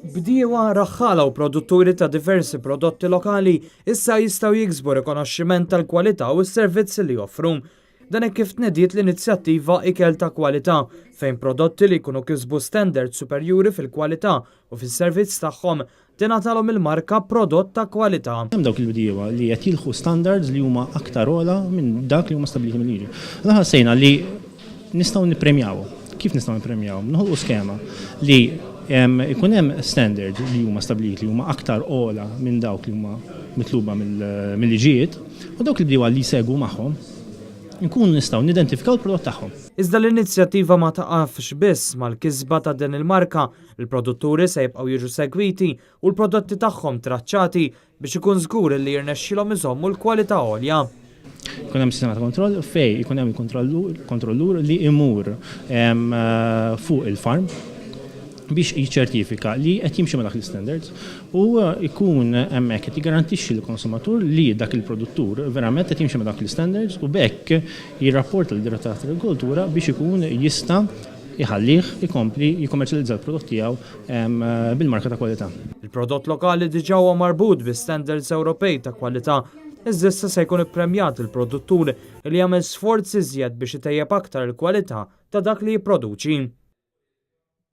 Bdiewa raħħala u produtturi ta' diversi prodotti lokali issa jistgħu jiksbu rikonoxximent tal-kwalità u s-servizzi li joffru. Dan hekk kif tnediet l-inizjattiva Ikel ta' Kwalità fejn prodotti li jkunu kisbu standard superjuri fil-kwalità u fis-servizz tagħhom tingħatalhom il-marka prodott ta' kwalità. Hemm dawk il-bdiewa li qed jilħu standards li huma aktar ogħla minn dak li huma stabbiliti mill-liġi. Ħassejna li nistgħu nippremjaw. Kif nistgħu nippremjaw? Noħolqu skema li ikun hemm standards li huma stabbiliti li huma aktar ogħla minn dawk li huma mitluba mill-liġijiet u dawk il-bdiewa li jsegwu magħhom nkunu nistgħu nidentifikaw il-prodott tagħhom. Iżda l-inizjattiva ma taqafx biss mal-kisba ta' din il-marka, il-produtturi se jibqgħu jiġu segwiti u l-prodotti tagħhom traċċati biex ikun żgur li jirnexxilhom iżommu l-kwalità għolja. Ikun hemm sistema ta' kontroll fejn ikun hemm il-kontrollur li imur fuq il-farm biex jiċċertifika li qed jimxi ma' dak l-standards u jkun hemmhekk qed jiggarantixxi l-konsumatur li dak il-produttur verament qed jimxi ma' dak l-standards u bekk jirrapporta l-Direttorat tal-Agrikoltura biex ikun jista' iħallih ikompli jikkommerċjalizza l-prodott tiegħu bil-marka ta' kwalità. Il-prodott lokali diġà huwa marbut bi standards Ewropej ta' kwalità. Iżda se jkun ippremjat il-produttur li jagħmel sforzi żjed biex itejjeb aktar il-kwalità ta' dak li jipproduċi.